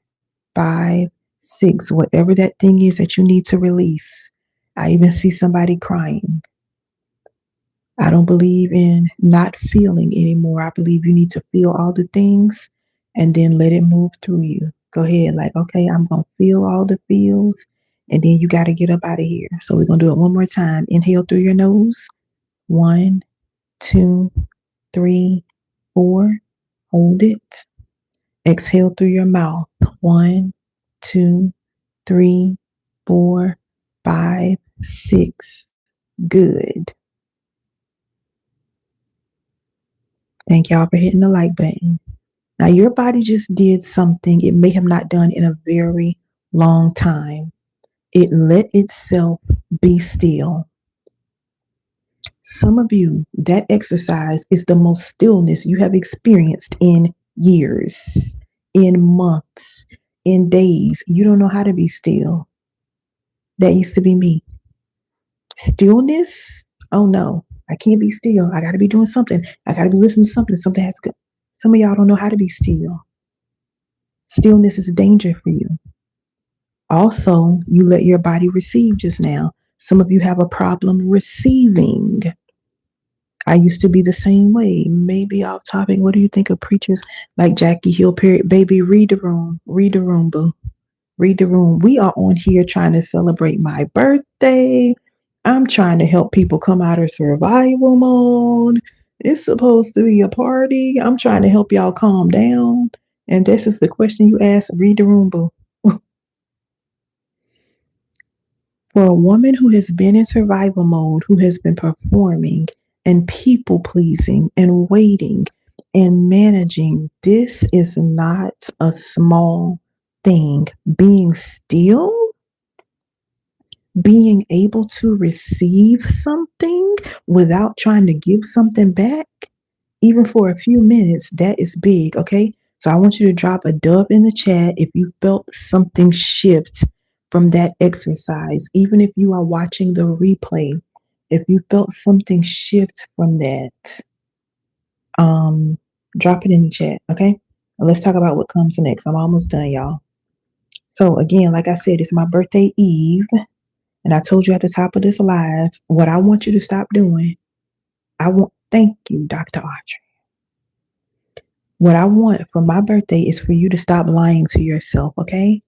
5, 6. Whatever that thing is that you need to release. I even see somebody crying. I don't believe in not feeling anymore. I believe you need to feel all the things and then let it move through you. Go ahead, like, okay, I'm going to feel all the feels and then you got to get up out of here. So we're going to do it one more time. Inhale through your nose. 1, 2, 3, 4. Hold it. Exhale through your mouth. 1, 2, 3, 4, 5, 6. Good. Thank y'all for hitting the like button. Now, your body just did something it may have not done in a very long time. It let itself be still. Some of you, that exercise is the most stillness you have experienced in years, in months, in days. You don't know how to be still. That used to be me. Stillness? Oh no, I can't be still. I got to be doing something. I got to be listening to something. Something has to go. Some of y'all don't know how to be still. Stillness is danger for you. Also, you let your body receive just now. Some of you have a problem receiving. I used to be the same way. Maybe off topic. What do you think of preachers like Jackie Hill Perry? Baby, read the room. Read the room, boo. Read the room. We are on here trying to celebrate my birthday. I'm trying to help people come out of survival mode. It's supposed to be a party. I'm trying to help y'all calm down. And this is the question you ask. Read the room, boo. For a woman who has been in survival mode, who has been performing and people pleasing and waiting and managing, this is not a small thing. Being still, being able to receive something without trying to give something back, even for a few minutes, that is big, okay? So I want you to drop a dove in the chat if you felt something shift from that exercise, even if you are watching the replay. If you felt something shift from that, drop it in the chat, okay? Let's talk about what comes next. I'm almost done, y'all. So again, like I said, it's my birthday eve. And I told you at the top of this live, what I want you to stop doing, thank you, Dr. Audrey. What I want for my birthday is for you to stop lying to yourself, okay?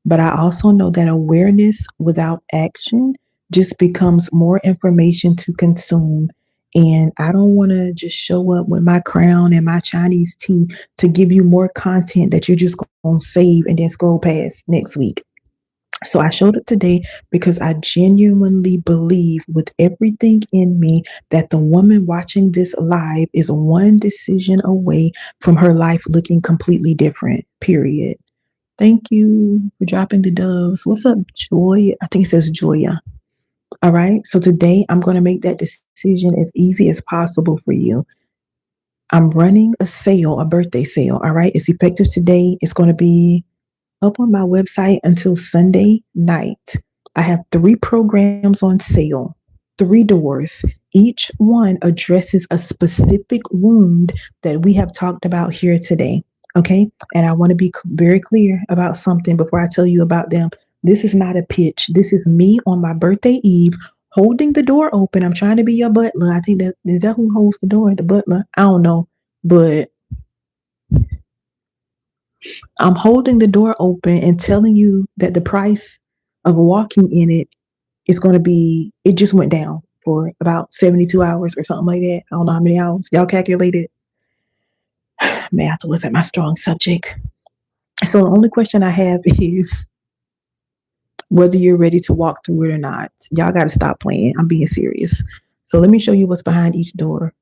But I also know that awareness without action just becomes more information to consume. And I don't want to just show up with my crown and my Chinese tea to give you more content that you're just going to save and then scroll past next week. So I showed up today because I genuinely believe with everything in me that the woman watching this live is one decision away from her life looking completely different, period. Thank you for dropping the doves. What's up, Joy? I think it says Joya. All right. So today I'm going to make that decision as easy as possible for you. I'm running a sale, a birthday sale. All right. It's effective today. It's going to be up on my website until Sunday night. I have 3 programs on sale, 3 doors. Each one addresses a specific wound that we have talked about here today. Okay. And I want to be very clear about something before I tell you about them. This is not a pitch. This is me on my birthday eve holding the door open. I'm trying to be your butler. I think is that who holds the door? The butler? I don't know. But I'm holding the door open and telling you that the price of walking in it is going to be, it just went down for about 72 hours or something like that. I don't know how many hours. Y'all calculated. Math wasn't my strong subject. So the only question I have is, whether you're ready to walk through it or not. Y'all got to stop playing. I'm being serious. So let me show you what's behind each door.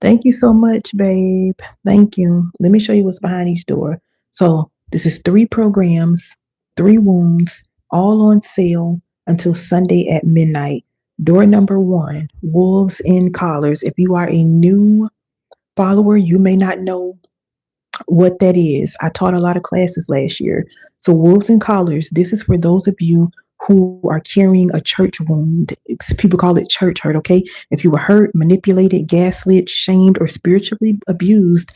Thank you so much, babe. Thank you. Let me show you what's behind each door. So this is 3 programs, 3 wounds, all on sale until Sunday at midnight. Door number 1, Wolves in Collars. If you are a new follower, you may not know what that is. I taught a lot of classes last year. So wolves and collars, this is for those of you who are carrying a church wound. People call it church hurt, okay? If you were hurt, manipulated, gaslit, shamed, or spiritually abused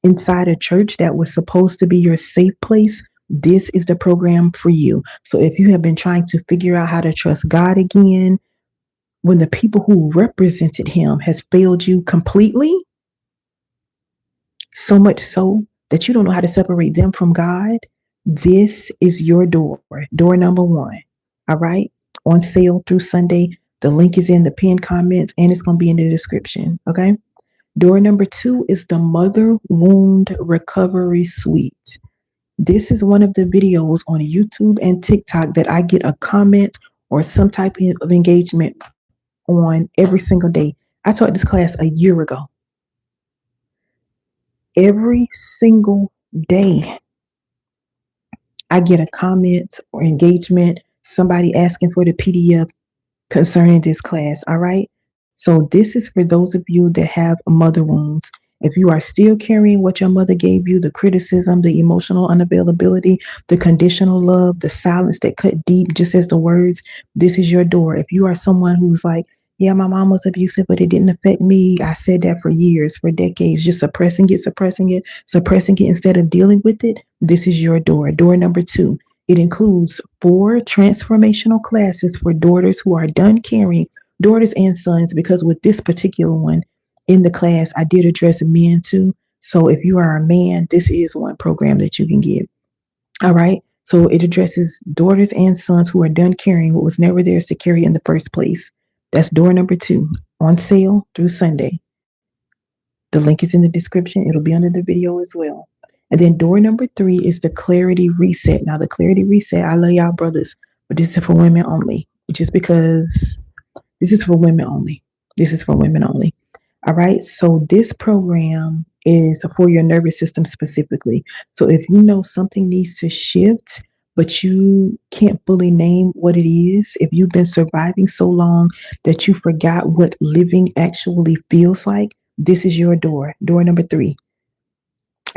inside a church that was supposed to be your safe place, this is the program for you. So if you have been trying to figure out how to trust God again, when the people who represented him has failed you completely, so much so that you don't know how to separate them from God, this is your door. Door number 1. All right. On sale through Sunday. The link is in the pinned comments and it's going to be in the description. Okay. Door number 2 is the Mother Wound Recovery Suite. This is one of the videos on YouTube and TikTok that I get a comment or some type of engagement on every single day. I taught this class a year ago. Every single day, I get a comment or engagement, somebody asking for the PDF concerning this class. All right. So this is for those of you that have mother wounds. If you are still carrying what your mother gave you, the criticism, the emotional unavailability, the conditional love, the silence that cut deep, just as the words, this is your door. If you are someone who's like, yeah, my mom was abusive, but it didn't affect me. I said that for years, for decades, just suppressing it instead of dealing with it. This is your door. Door number 2. It includes 4 transformational classes for daughters who are done carrying, daughters and sons, because with this particular one in the class, I did address men too. So if you are a man, this is one program that you can get. All right. So it addresses daughters and sons who are done carrying what was never theirs to carry in the first place. That's door number 2, on sale through Sunday. The link is in the description. It'll be under the video as well. And then door number 3 is the Clarity Reset. Now, the Clarity Reset, I love y'all brothers, but this is for women only. Just because this is for women only. This is for women only. All right. So this program is for your nervous system specifically. So if you know something needs to shift, but you can't fully name what it is, if you've been surviving so long that you forgot what living actually feels like, this is your door. Door number 3.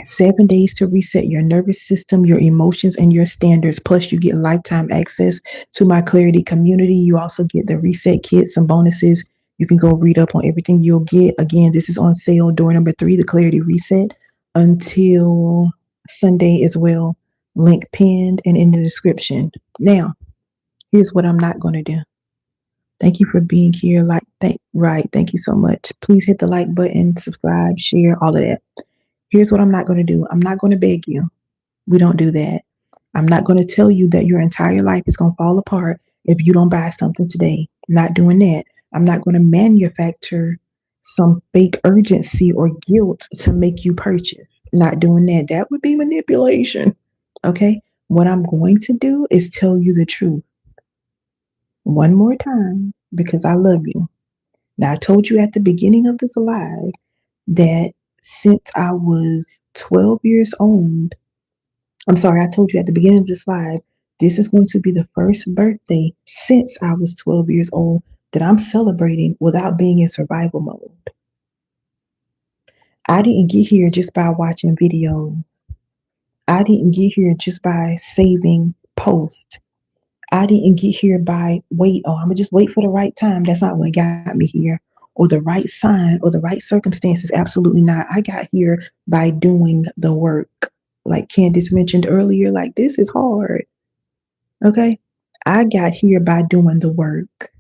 7 days to reset your nervous system, your emotions, and your standards. Plus, you get lifetime access to my Clarity community. You also get the reset kit, some bonuses. You can go read up on everything you'll get. Again, this is on sale. Door number 3, the Clarity Reset, until Sunday as well. Link pinned and in the description. Now, here's what I'm not going to do. Thank you for being here. Thank you so much. Please hit the like button, subscribe, share, all of that. Here's what I'm not going to do. I'm not going to beg you. We don't do that. I'm not going to tell you that your entire life is going to fall apart if you don't buy something today. Not doing that. I'm not going to manufacture some fake urgency or guilt to make you purchase. Not doing that. That would be manipulation. Okay. What I'm going to do is tell you the truth one more time because I love you. Now, I told you at the beginning of this live that since I was 12 years old, I told you at the beginning of this live, this is going to be the first birthday since I was 12 years old that I'm celebrating without being in survival mode. I didn't get here just by watching videos. I didn't get here just by saving posts. I didn't get here by I'm going to just wait for the right time. That's not what got me here. Or the right sign or the right circumstances. Absolutely not. I got here by doing the work. Like Candace mentioned earlier, like this is hard. Okay. I got here by doing the work.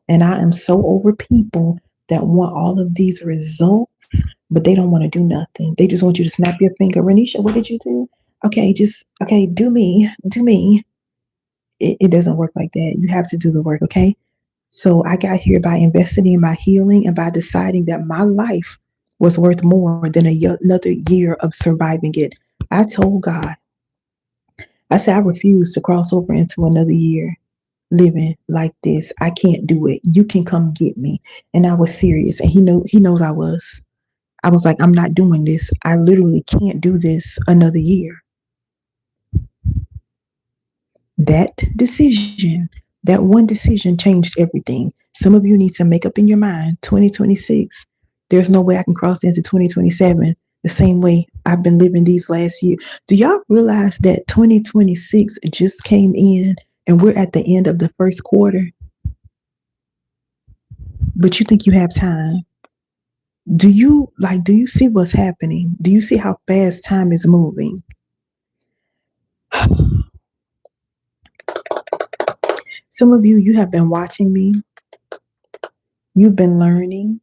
And I am so over people that want all of these results, but they don't want to do nothing. They just want you to snap your finger. Renisha, what did you do? Okay, do me. It doesn't work like that. You have to do the work, okay? So I got here by investing in my healing and by deciding that my life was worth more than another year of surviving it. I told God, I said, I refuse to cross over into another year. living like this. I can't do it. You can come get me. And I was serious. And he knows I was. I was like, I'm not doing this. I literally can't do this another year. That decision, that one decision changed everything. Some of you need to make up in your mind 2026. There's no way I can cross into 2027 the same way I've been living these last years. Do y'all realize that 2026 just came in and we're at the end of the first quarter? But you think you have time. Do you see what's happening? Do you see how fast time is moving? Some of you have been watching me. You've been learning.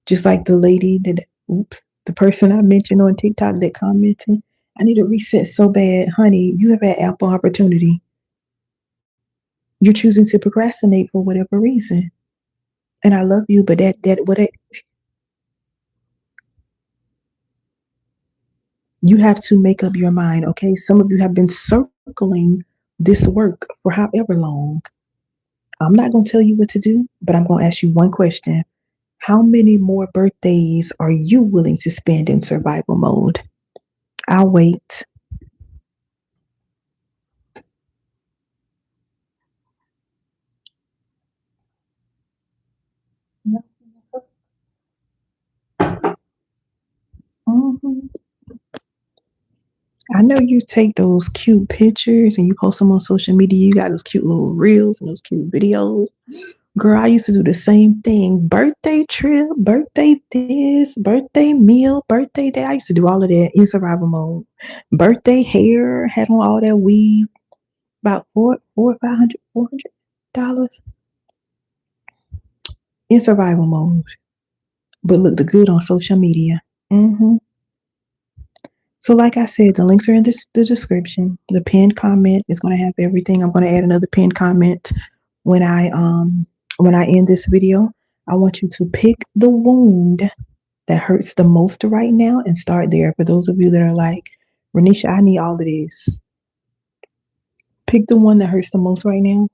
Just like the lady that, oops, the person I mentioned on TikTok that commented, I need a reset so bad. Honey, you have had ample opportunity. You're choosing to procrastinate for whatever reason. And I love you, but you have to make up your mind, okay? Some of you have been circling this work for however long. I'm not going to tell you what to do, but I'm going to ask you one question. How many more birthdays are you willing to spend in survival mode? I'll wait. Mhm. I know you take those cute pictures and you post them on social media. You got those cute little reels and those cute videos. Girl, I used to do the same thing. Birthday trip, birthday this, birthday meal, birthday day. I used to do all of that in survival mode. Birthday hair, had on all that weave, about four or $500 in survival mode. But looked good on social media. So, like I said, the links are in the description. The pinned comment is going to have everything. I'm going to add another pinned comment when I end this video. I want you to pick the wound that hurts the most right now and start there. For those of you that are like, Renisha, I need all of this. Pick the one that hurts the most right now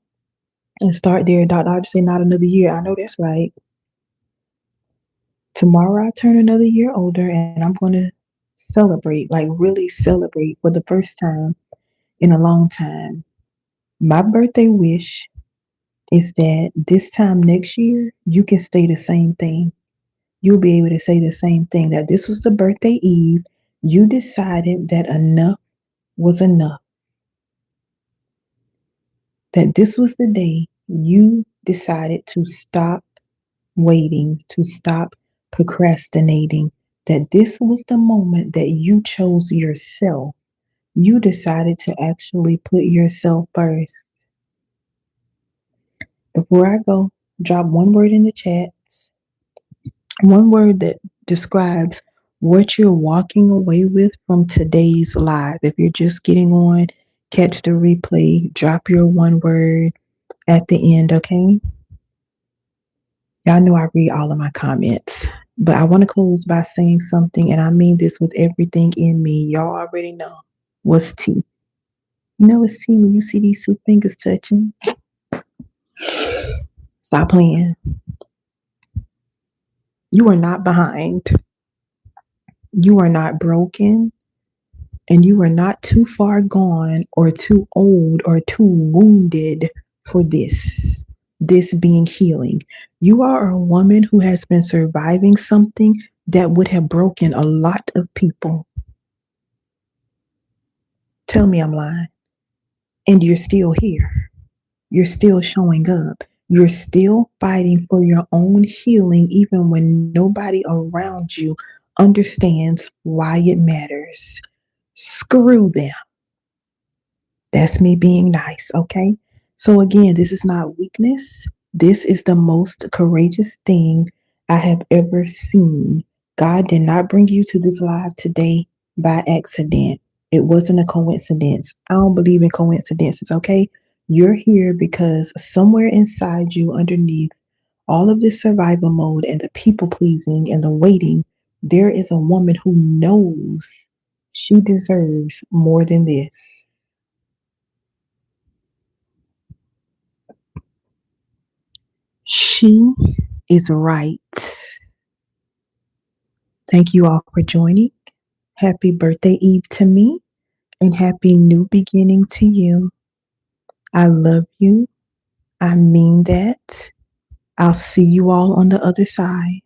and start there. Dr. Audrey say not another year. I know that's right. Tomorrow I turn another year older and I'm going to celebrate, like really celebrate for the first time in a long time. My birthday wish is that this time next year, you can stay the same thing. You'll be able to say the same thing that this was the birthday eve. You decided that enough was enough. That this was the day you decided to stop waiting, to stop procrastinating. That this was the moment that you chose yourself. You decided to actually put yourself first. Before I go, drop one word in the chats, one word that describes what you're walking away with from today's live. If you're just getting on, catch the replay, drop your one word at the end, okay? Y'all know I read all of my comments, but I want to close by saying something, and I mean this with everything in me. Y'all already know what's tea. You know it's tea when you see these two fingers touching. Stop playing. You are not behind. You are not broken. And you are not too far gone or too old or too wounded for this being healing. You are a woman who has been surviving something that would have broken a lot of people. Tell me I'm lying. And you're still here. You're still showing up. You're still fighting for your own healing, even when nobody around you understands why it matters. Screw them. That's me being nice, okay? So, again, this is not weakness. This is the most courageous thing I have ever seen. God did not bring you to this live today by accident. It wasn't a coincidence. I don't believe in coincidences, okay? You're here because somewhere inside you, underneath all of this survival mode and the people pleasing and the waiting, there is a woman who knows she deserves more than this. She is right. Thank you all for joining. Happy birthday eve to me and happy new beginning to you. I love you. I mean that. I'll see you all on the other side.